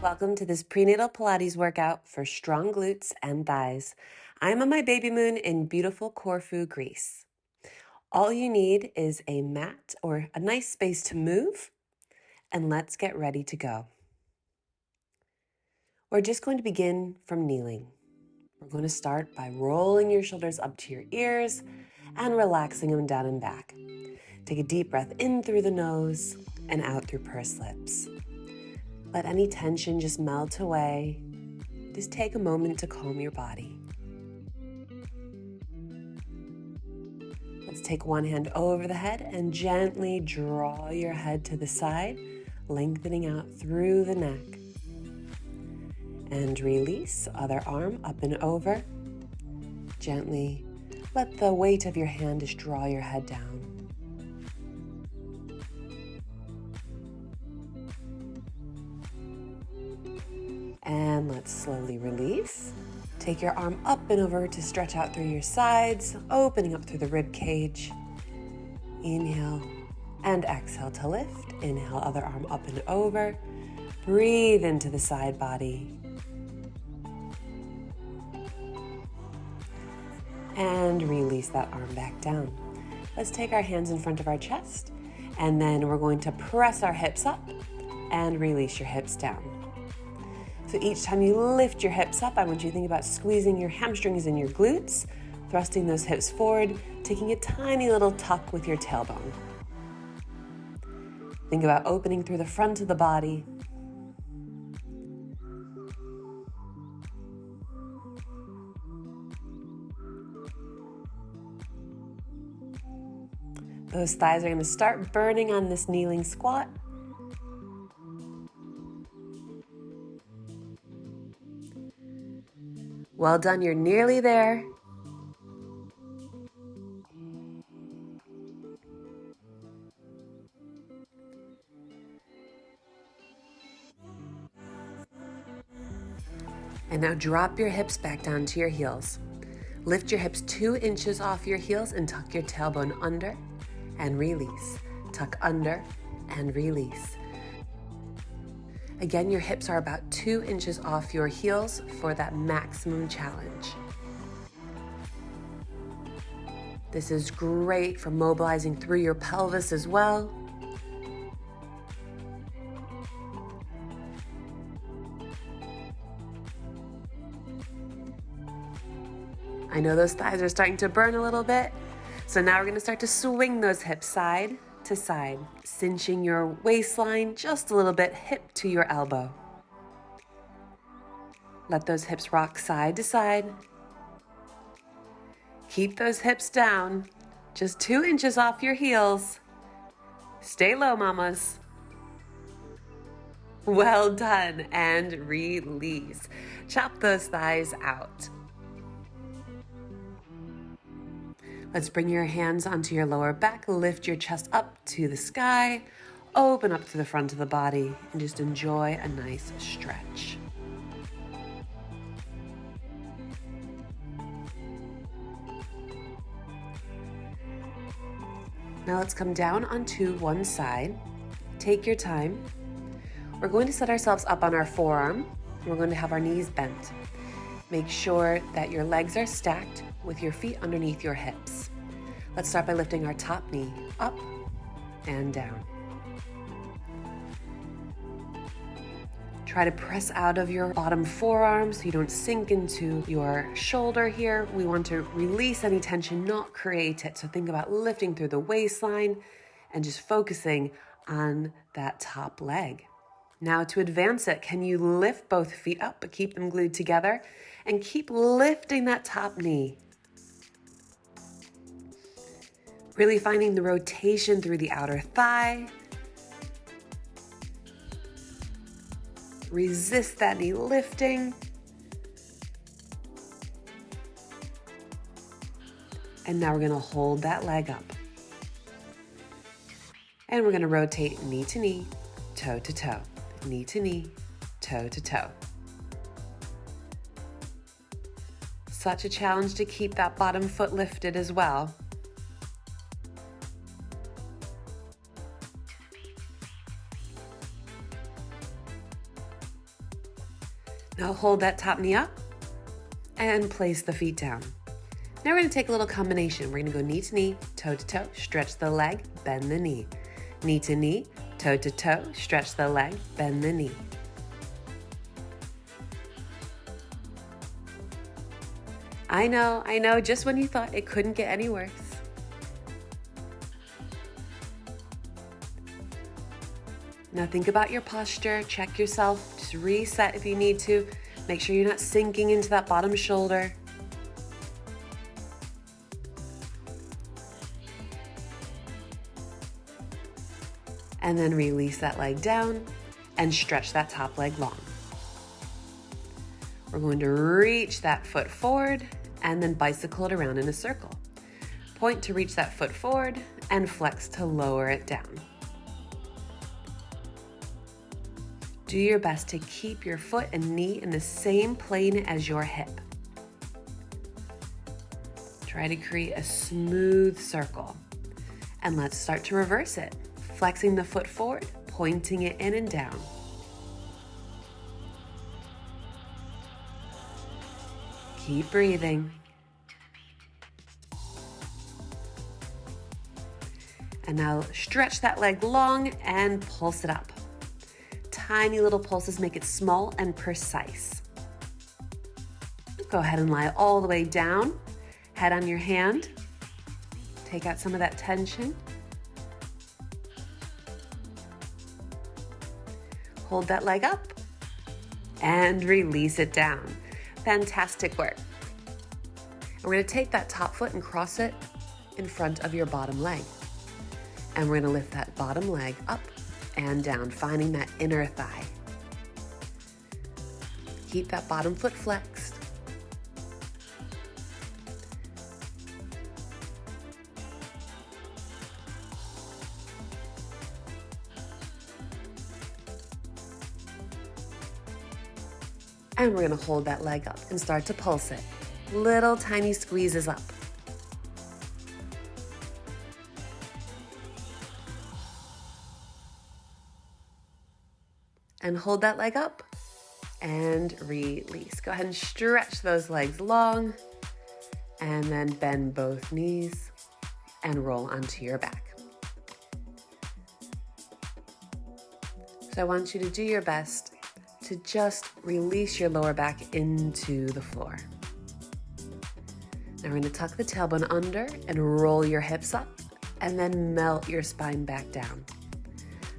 Welcome to this prenatal Pilates workout for strong glutes and thighs. I'm on my baby moon in beautiful Corfu, Greece. All you need is a mat or a nice space to move, and let's get ready to go. We're just going to begin from kneeling. We're going to start by rolling your shoulders up to your ears and relaxing them down and back. Take a deep breath in through the nose and out through pursed lips. Let any tension just melt away. Just take a moment to calm your body. Let's take one hand over the head and gently draw your head to the side, lengthening out through the neck. And release, other arm up and over. Gently let the weight of your hand just draw your head down. And let's slowly release. Take your arm up and over to stretch out through your sides, opening up through the rib cage. Inhale and exhale to lift. Inhale, other arm up and over. Breathe into the side body. And release that arm back down. Let's take our hands in front of our chest, and then we're going to press our hips up and release your hips down. So each time you lift your hips up, I want you to think about squeezing your hamstrings and your glutes, thrusting those hips forward, taking a tiny little tuck with your tailbone. Think about opening through the front of the body. Those thighs are going to start burning on this kneeling squat. Well done, you're nearly there. And now drop your hips back down to your heels. Lift your hips 2 inches off your heels and tuck your tailbone under and release. Tuck under and release. Again, your hips are about 2 inches off your heels for that maximum challenge. This is great for mobilizing through your pelvis as well. I know those thighs are starting to burn a little bit. So now we're going to start to swing those hips side to side, cinching your waistline just a little bit, hip to your elbow. Let those hips rock side to side. Keep those hips down, just 2 inches off your heels. Stay low, mamas. Well done, and release. Chop those thighs out. Let's bring your hands onto your lower back, lift your chest up to the sky, open up to the front of the body, and just enjoy a nice stretch. Now let's come down onto one side. Take your time. We're going to set ourselves up on our forearm. We're going to have our knees bent. Make sure that your legs are stacked with your feet underneath your hips. Let's start by lifting our top knee up and down. Try to press out of your bottom forearm so you don't sink into your shoulder here. We want to release any tension, not create it. So think about lifting through the waistline and just focusing on that top leg. Now to advance it, can you lift both feet up but keep them glued together and keep lifting that top knee? Really finding the rotation through the outer thigh. Resist that knee lifting. And now we're going to hold that leg up. And we're going to rotate knee to knee, toe to toe, knee to knee, toe to toe. Such a challenge to keep that bottom foot lifted as well. Now hold that top knee up and place the feet down. Now we're going to take a little combination. We're going to go knee to knee, toe to toe, stretch the leg, bend the knee. Knee to knee, toe to toe, stretch the leg, bend the knee. I know, just when you thought it couldn't get any worse. Now think about your posture, check yourself, just reset if you need to. Make sure you're not sinking into that bottom shoulder. And then release that leg down and stretch that top leg long. We're going to reach that foot forward and then bicycle it around in a circle. Point to reach that foot forward and flex to lower it down. Do your best to keep your foot and knee in the same plane as your hip. Try to create a smooth circle. And let's start to reverse it. Flexing the foot forward, pointing it in and down. Keep breathing. And now stretch that leg long and pulse it up. Tiny little pulses make it small and precise. Go ahead and lie all the way down. Head on your hand. Take out some of that tension. Hold that leg up and release it down. Fantastic work. And we're going to take that top foot and cross it in front of your bottom leg. And we're going to lift that bottom leg up and down, finding that inner thigh. Keep that bottom foot flexed. And we're going to hold that leg up and start to pulse it. Little tiny squeezes up. And hold that leg up and release. Go ahead and stretch those legs long and then bend both knees and roll onto your back. So I want you to do your best to just release your lower back into the floor. Now we're going to tuck the tailbone under and roll your hips up and then melt your spine back down.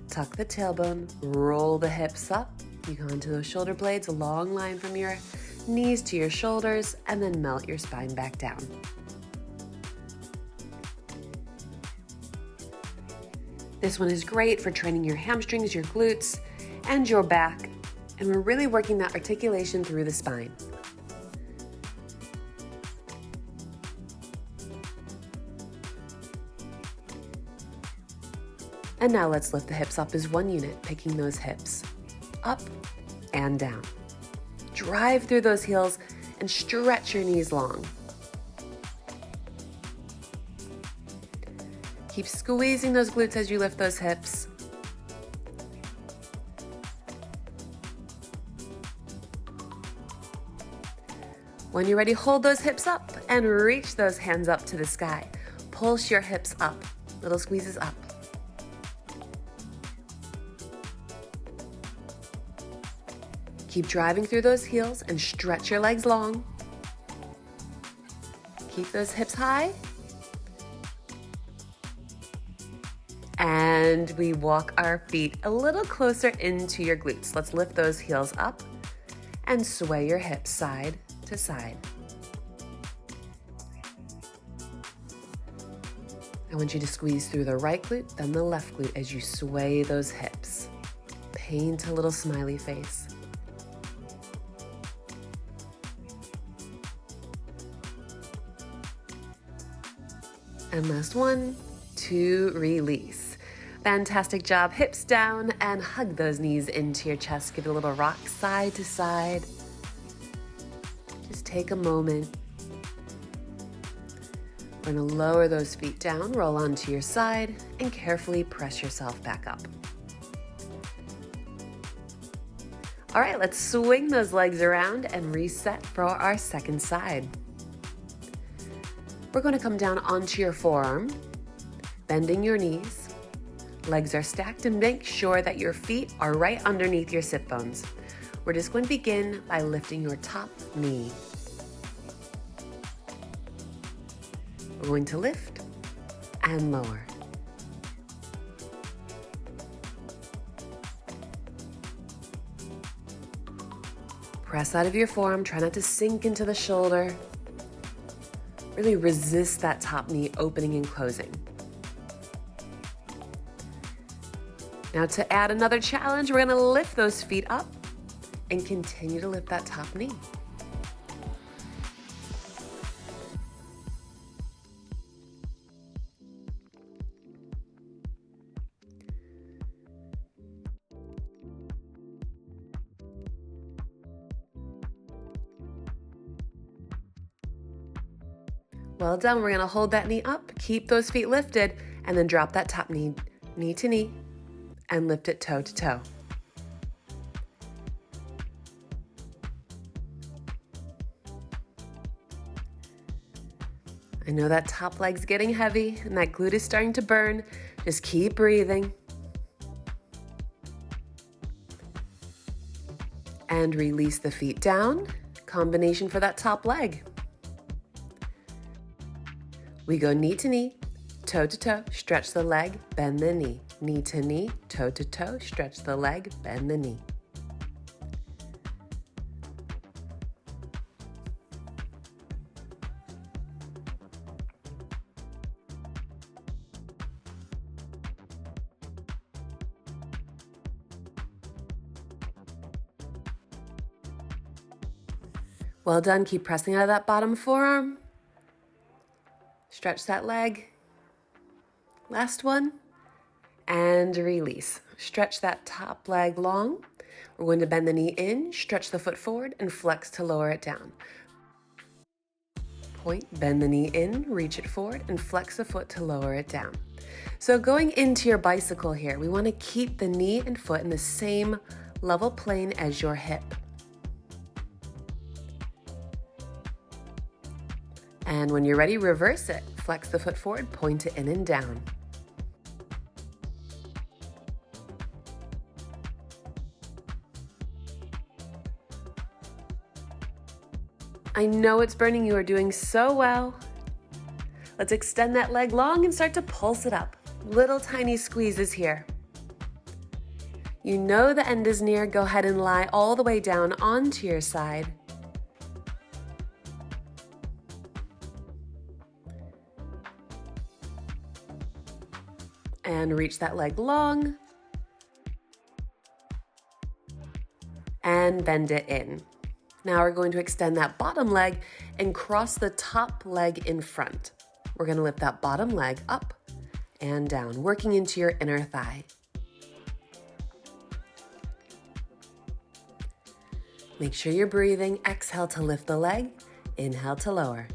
Tuck the tailbone, roll the hips up. You go into those shoulder blades, a long line from your knees to your shoulders, and then melt your spine back down. This one is great for training your hamstrings, your glutes, and your back. And we're really working that articulation through the spine. And now let's lift the hips up as one unit, picking those hips up and down. Drive through those heels and stretch your knees long. Keep squeezing those glutes as you lift those hips. When you're ready, hold those hips up and reach those hands up to the sky. Pulse your hips up, little squeezes up. Keep driving through those heels and stretch your legs long. Keep those hips high. And we walk our feet a little closer into your glutes. Let's lift those heels up and sway your hips side to side. I want you to squeeze through the right glute, then the left glute as you sway those hips. Paint a little smiley face. And last one, two, release. Fantastic job. Hips down and hug those knees into your chest. Give it a little rock side to side. Just take a moment. We're going to lower those feet down, roll onto your side, and carefully press yourself back up. All right, let's swing those legs around and reset for our second side. We're going to come down onto your forearm, bending your knees. Legs are stacked, and make sure that your feet are right underneath your sit bones. We're just going to begin by lifting your top knee. We're going to lift and lower. Press out of your forearm, try not to sink into the shoulder. Really resist that top knee opening and closing. Now to add another challenge, we're gonna lift those feet up and continue to lift that top knee. Well done. We're going to hold that knee up, keep those feet lifted, and then drop that top knee, knee to knee, and lift it toe to toe. I know that top leg's getting heavy and that glute is starting to burn. Just keep breathing. And release the feet down. Combination for that top leg. We go knee to knee, toe to toe, stretch the leg, bend the knee. Knee to knee, toe to toe, stretch the leg, bend the knee. Well done. Keep pressing out of that bottom forearm. Stretch that leg. Last one. And release. Stretch that top leg long. We're going to bend the knee in, stretch the foot forward, and flex to lower it down. Point, bend the knee in, reach it forward, and flex the foot to lower it down. So going into your bicycle here, we want to keep the knee and foot in the same level plane as your hip. And when you're ready, reverse it. Flex the foot forward, point it in and down. I know it's burning. You are doing so well. Let's extend that leg long and start to pulse it up. Little tiny squeezes here. You know the end is near. Go ahead and lie all the way down onto your side. And reach that leg long. And bend it in. Now we're going to extend that bottom leg and cross the top leg in front. We're going to lift that bottom leg up and down, working into your inner thigh. Make sure you're breathing. Exhale to lift the leg. Inhale to lower.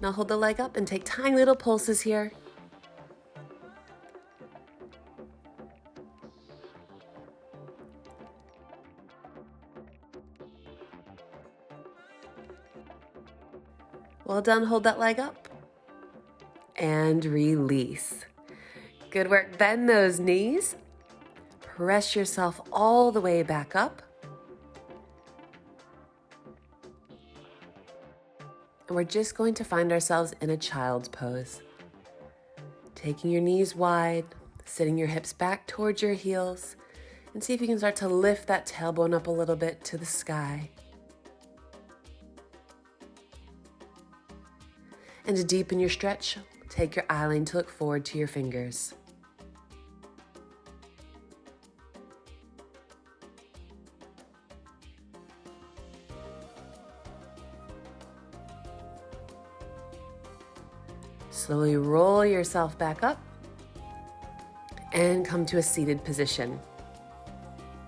Now hold the leg up and take tiny little pulses here. Well done, hold that leg up. And release. Good work, bend those knees. Press yourself all the way back up. And we're just going to find ourselves in a child's pose. Taking your knees wide, sitting your hips back towards your heels, and see if you can start to lift that tailbone up a little bit to the sky. And to deepen your stretch, take your eye line to look forward to your fingers. Slowly roll yourself back up and come to a seated position.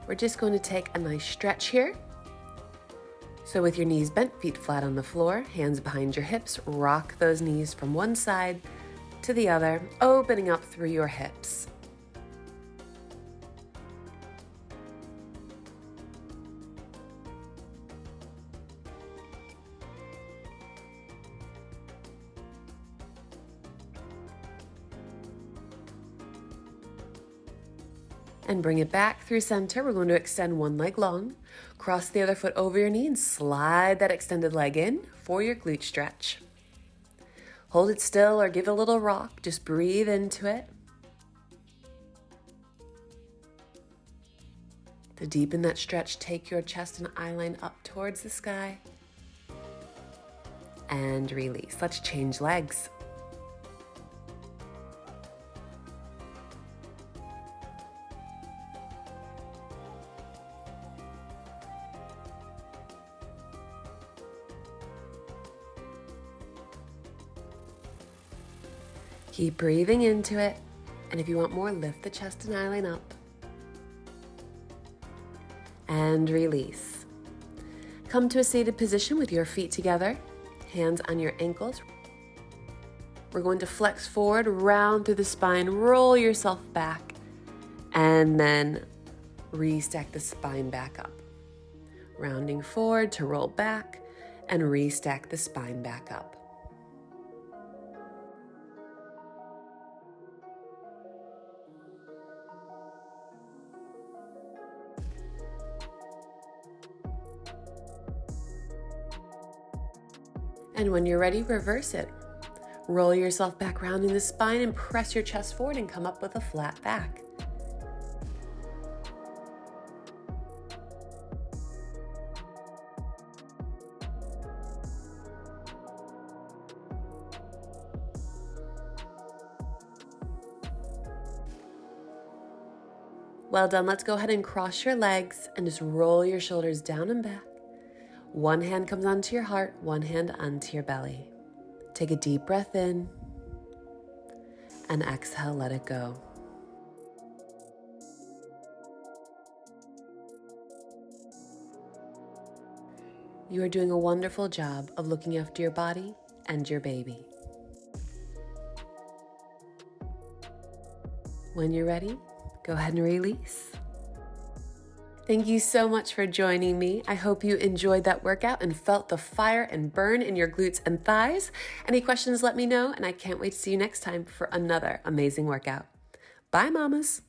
We're just going to take a nice stretch here. So with your knees bent, feet flat on the floor, hands behind your hips, rock those knees from one side to the other, opening up through your hips. And bring it back through center. We're going to extend one leg long, cross the other foot over your knee and slide that extended leg in for your glute stretch. Hold it still or give it a little rock. Just breathe into it. To deepen that stretch, take your chest and eye line up towards the sky. And release. Let's change legs. Keep breathing into it, and if you want more, lift the chest and eye line up. And release. Come to a seated position with your feet together, hands on your ankles. We're going to flex forward, round through the spine, roll yourself back, and then restack the spine back up. Rounding forward to roll back, and restack the spine back up. And when you're ready, reverse it. Roll yourself back, rounding the spine, and press your chest forward and come up with a flat back. Well done. Let's go ahead and cross your legs and just roll your shoulders down and back. One hand comes onto your heart, one hand onto your belly. Take a deep breath in and exhale, let it go. You are doing a wonderful job of looking after your body and your baby. When you're ready, go ahead and release. Thank you so much for joining me. I hope you enjoyed that workout and felt the fire and burn in your glutes and thighs. Any questions, let me know, and I can't wait to see you next time for another amazing workout. Bye, mamas.